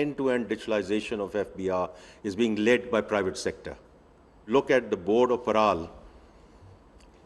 end-to-end digitalization of FBR is being led by private sector. Look at the board of Paral,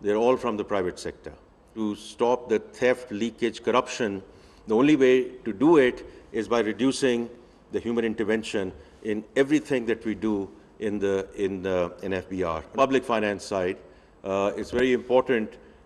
they're all from the private sector. To stop the theft, leakage, corruption, the only way to do it is by reducing the human intervention in everything that we do in FBR. Public finance side, it's very important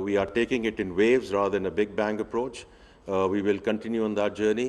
we are taking it in waves rather than a big bang approach. We will continue on that journey.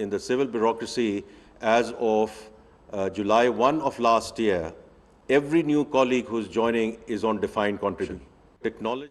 in the civil bureaucracy as of July 1 of last year, every new colleague who's joining is on defined contribution. Technology.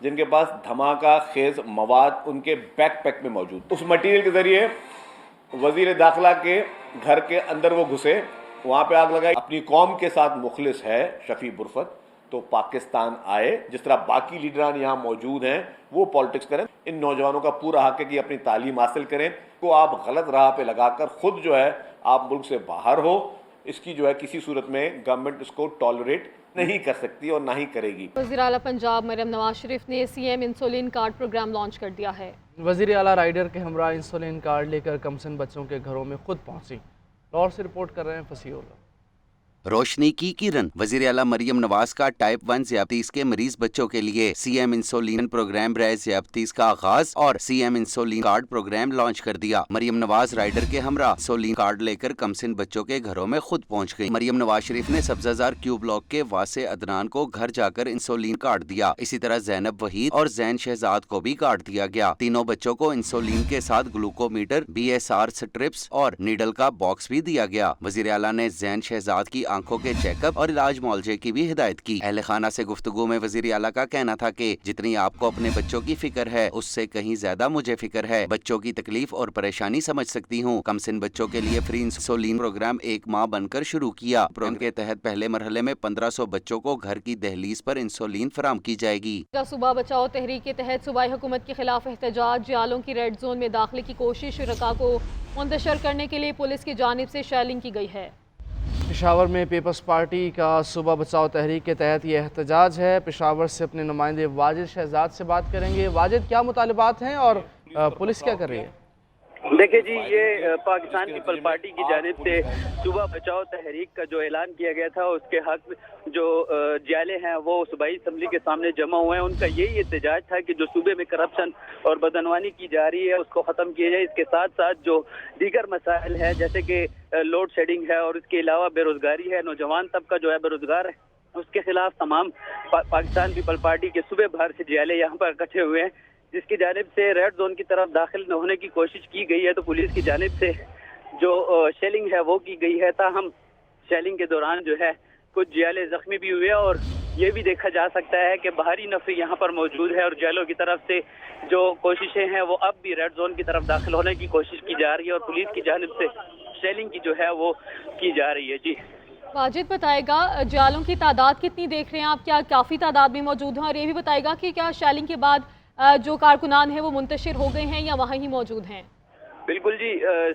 جن کے پاس دھماکہ خیز مواد ان کے back pack میں موجود. اس material کے ذریعے وزیر داخلہ کے گھر کے اندر وہ گھسے, وہاں پہ آگ لگائی. اپنی قوم کے ساتھ مخلص ہے شفیع برفت, تو پاکستان آئے. جس طرح باقی لیڈران یہاں موجود ہیں وہ پالیٹکس کریں. ان نوجوانوں کا پورا حق ہے کہ اپنی تعلیم حاصل کریں. کو آپ غلط راہ پہ لگا کر خود جو ہے آپ ملک سے باہر ہو, اس کی جو ہے کسی صورت میں گورنمنٹ اس کو ٹالریٹ نہیں کر سکتی اور نہ ہی کرے گی. وزیر اعلیٰ پنجاب مریم نواز شریف نے C M insulin card programme launch کر دیا ہے. وزیر اعلیٰ رائڈر کے ہمراہ انسولین کارڈ لے کر کمسن بچوں کے گھروں میں خود پہنچی. لاہور سے رپورٹ کر رہے ہیں فصیح اللہ. روشنی کی کرن. وزیر اعلیٰ مریم نواز کا ٹائپ 1 ذیابطیس کے مریض بچوں کے لیے سی ایم انسولین پروگرام برائے ذیابطیس کا آغاز اور C M insulin card programme launch کر دیا. مریم نواز رائڈر کے ہمراہ انسولین کارڈ لے کر کمسن بچوں کے گھروں میں خود پہنچ گئی. مریم نواز شریف نے سبزہ زار کیو بلاک کے واسع عدنان کو گھر جا کر انسولین کارڈ دیا. اسی طرح زینب وحید اور زین شہزاد کو بھی کارڈ دیا گیا. تینوں بچوں کو انسولین کے ساتھ گلوکو میٹر, BSR سٹرپس اور نیڈل کا باکس بھی دیا گیا. وزیر اعلیٰ نے زین شہزاد کی آنکھوں کے چیک اپ اور علاج معالجے کی بھی ہدایت کی. اہل خانہ سے گفتگو میں وزیر اعلیٰ کا کہنا تھا کہ جتنی آپ کو اپنے بچوں کی فکر ہے اس سے کہیں زیادہ مجھے فکر ہے. بچوں کی تکلیف اور پریشانی سمجھ سکتی ہوں. کمسن بچوں کے لیے فری انسولین پروگرام 1 ماہ بن کر شروع کیا. پروگرام کے تحت پہلے مرحلے میں 1500 بچوں کو گھر کی دہلیز پر انسولین فراہم کی جائے گی. صوبہ بچاؤ تحریک کے تحت صوبائی حکومت کے خلاف احتجاج, جیالوں کی ریڈ زون میں داخلے کی کوشش, شرکاء کو منتشر کرنے کے لیے پولیس کی جانب سے شیلنگ کی گئی ہے. پشاور میں پیپلز پارٹی کا صوبہ بچاؤ تحریک کے تحت یہ احتجاج ہے. پشاور سے اپنے نمائندے واجد شہزاد سے بات کریں گے. واجد, کیا مطالبات ہیں اور پولیس کیا کر رہی ہے؟ دیکھیں جی, یہ پاکستان پیپل پارٹی کی جانب سے صوبہ بچاؤ تحریک کا جو اعلان کیا گیا تھا, اس کے حق جو جیلے ہیں وہ صوبائی اسمبلی کے سامنے جمع ہوئے ہیں. ان کا یہی احتجاج تھا کہ جو صوبے میں کرپشن اور بدعنوانی کی جا رہی ہے اس کو ختم کیا جائے. اس کے ساتھ ساتھ جو دیگر مسائل ہیں جیسے کہ لوڈ شیڈنگ ہے اور اس کے علاوہ بے روزگاری ہے, نوجوان طبقہ جو ہے بے روزگار ہے, اس کے خلاف تمام پاکستان پیپل پارٹی کے صوبے بھر سے جیلے یہاں پر اکٹھے ہوئے ہیں, جس کی جانب سے ریڈ زون کی طرف داخل نہ ہونے کی کوشش کی گئی ہے. تو پولیس کی جانب سے جو شیلنگ ہے وہ کی گئی ہے. تاہم شیلنگ کے دوران جو ہے کچھ جیلے زخمی بھی ہوئے اور یہ بھی دیکھا جا سکتا ہے کہ باہری نفری یہاں پر موجود ہے اور جیلوں کی طرف سے جو کوششیں ہیں وہ اب بھی ریڈ زون کی طرف داخل ہونے کی کوشش کی جا رہی ہے اور پولیس کی جانب سے شیلنگ کی جو ہے وہ کی جا رہی ہے. جی واجد بتائے گا, جیالوں کی تعداد کتنی دیکھ رہے ہیں آپ, کیا کافی تعداد میں موجود ہیں, اور یہ بھی بتائے گا کہ کیا شیلنگ کے بعد جو کارکنان ہیں وہ منتشر ہو گئے ہیں یا وہاں ہی موجود ہیں؟ بالکل جی,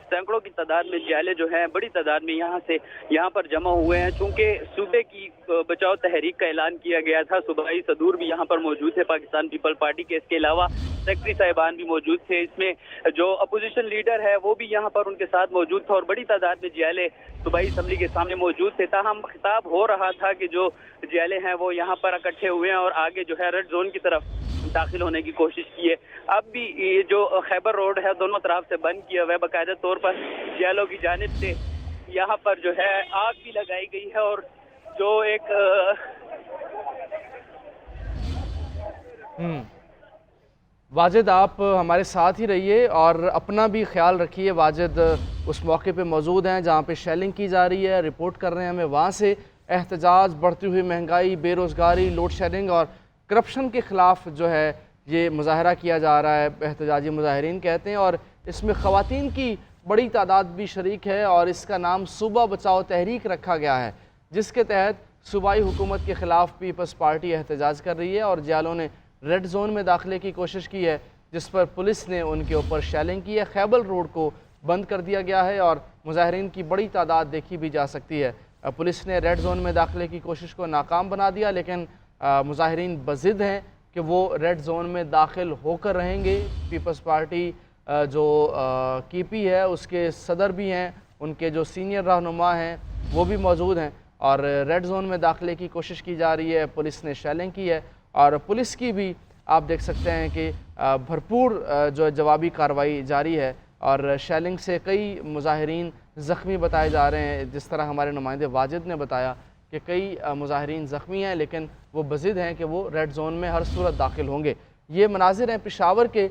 سینکڑوں کی تعداد میں جیلے جو ہیں بڑی تعداد میں یہاں پر جمع ہوئے ہیں. چونکہ صوبے کی بچاؤ تحریک کا اعلان کیا گیا تھا, صوبائی صدور بھی یہاں پر موجود تھے پاکستان پیپل پارٹی کے. اس کے علاوہ سیکرٹری صاحبان بھی موجود تھے. اس میں جو اپوزیشن لیڈر ہے وہ بھی یہاں پر ان کے ساتھ موجود تھا اور بڑی تعداد میں جیلے صوبائی اسمبلی کے سامنے موجود تھے. تاہم خطاب ہو رہا تھا کہ جو جیلے ہیں وہ یہاں پر اکٹھے ہوئے ہیں اور آگے جو ہے ریڈ زون کی طرف داخل ہونے کی کوشش کی ہے. اب بھی یہ جو خیبر روڈ ہے دونوں طرف سے بند کیا ہوا ہے. باقاعدہ طور پر جیلوں کی جانب سے یہاں پر جو ہے آگ بھی لگائی گئی ہے اور جو ایک واجد, آپ ہمارے ساتھ ہی رہیے اور اپنا بھی خیال رکھیے. واجد اس موقع پہ موجود ہیں جہاں پہ شیلنگ کی جا رہی ہے, رپورٹ کر رہے ہیں ہمیں وہاں سے. احتجاج, بڑھتی ہوئی مہنگائی, بے روزگاری, لوڈ شیڈنگ اور کرپشن کے خلاف جو ہے یہ مظاہرہ کیا جا رہا ہے. احتجاجی مظاہرین کہتے ہیں اور اس میں خواتین کی بڑی تعداد بھی شریک ہے اور اس کا نام صوبہ بچاؤ تحریک رکھا گیا ہے, جس کے تحت صوبائی حکومت کے خلاف پیپلز پارٹی احتجاج کر رہی ہے. اور جیالوں نے ریڈ زون میں داخلے کی کوشش کی ہے جس پر پولیس نے ان کے اوپر شیلنگ کی ہے. خیبر روڈ کو بند کر دیا گیا ہے اور مظاہرین کی بڑی تعداد دیکھی بھی جا سکتی ہے. پولیس نے ریڈ زون میں داخلے کی کوشش کو ناکام بنا دیا, لیکن مظاہرین بضد ہیں کہ وہ ریڈ زون میں داخل ہو کر رہیں گے. پیپلز پارٹی جو کی پی ہے اس کے صدر بھی ہیں, ان کے جو سینئر رہنما ہیں وہ بھی موجود ہیں اور ریڈ زون میں داخلے کی کوشش کی جا رہی ہے. پولیس نے شیلنگ کی ہے اور پولیس کی بھی آپ دیکھ سکتے ہیں کہ بھرپور جو جوابی کارروائی جاری ہے اور شیلنگ سے کئی مظاہرین زخمی بتائے جا رہے ہیں. جس طرح ہمارے نمائندے واجد نے بتایا کہ کئی مظاہرین زخمی ہیں لیکن وہ بضد ہیں کہ وہ ریڈ زون میں ہر صورت داخل ہوں گے. یہ مناظر ہیں پشاور کے.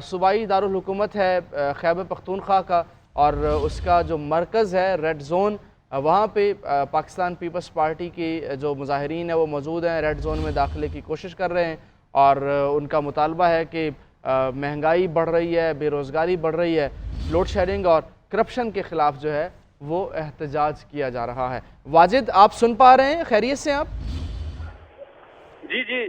صوبائی دارالحکومت ہے خیبر پختونخوا کا اور اس کا جو مرکز ہے ریڈ زون, وہاں پہ پاکستان پیپلز پارٹی کی جو مظاہرین ہیں وہ موجود ہیں, ریڈ زون میں داخلے کی کوشش کر رہے ہیں اور ان کا مطالبہ ہے کہ مہنگائی بڑھ رہی ہے، بے روزگاری بڑھ رہی ہے، لوڈ شیڈنگ اور کرپشن کے خلاف جو ہے وہ احتجاج کیا جا رہا ہے۔ واجد آپ سن پا رہے ہیں؟ خیریت سے آپ؟ جی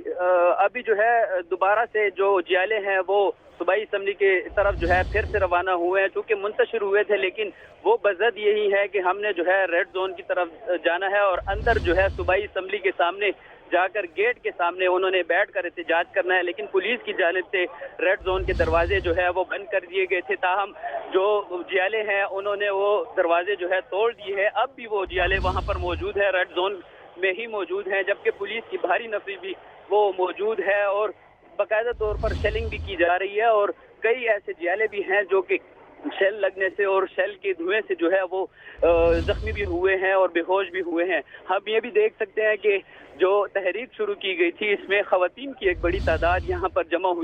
ابھی جو ہے دوبارہ سے جو جیالے ہیں وہ صوبائی اسمبلی کے طرف جو ہے پھر سے روانہ ہوئے ہیں، چونکہ منتشر ہوئے تھے لیکن وہ بزد یہی ہے کہ ہم نے جو ہے ریڈ زون کی طرف جانا ہے اور اندر جو ہے صوبائی اسمبلی کے سامنے جا کر گیٹ کے سامنے انہوں نے بیٹھ کر احتجاج کرنا ہے، لیکن پولیس کی جانب سے ریڈ زون کے دروازے جو ہے وہ بند کر دیے گئے تھے۔ تاہم جو جیالے ہیں انہوں نے وہ دروازے جو ہے توڑ دیے ہیں، اب بھی وہ جیالے وہاں پر موجود ہیں، ریڈ زون میں ہی موجود ہیں، جبکہ پولیس کی بھاری نفری بھی وہ موجود ہے اور باقاعدہ طور پر شیلنگ بھی کی جا رہی ہے اور کئی ایسے جیالے بھی ہیں جو کہ شیل لگنے سے اور شیل کے دھوئیں سے جو ہے وہ زخمی بھی ہوئے ہیں اور بے ہوش بھی ہوئے ہیں۔ ہم یہ بھی دیکھ سکتے ہیں کہ جو تحریک شروع کی گئی تھی اس میں خواتین کی ایک بڑی تعداد یہاں پر جمع ہوئی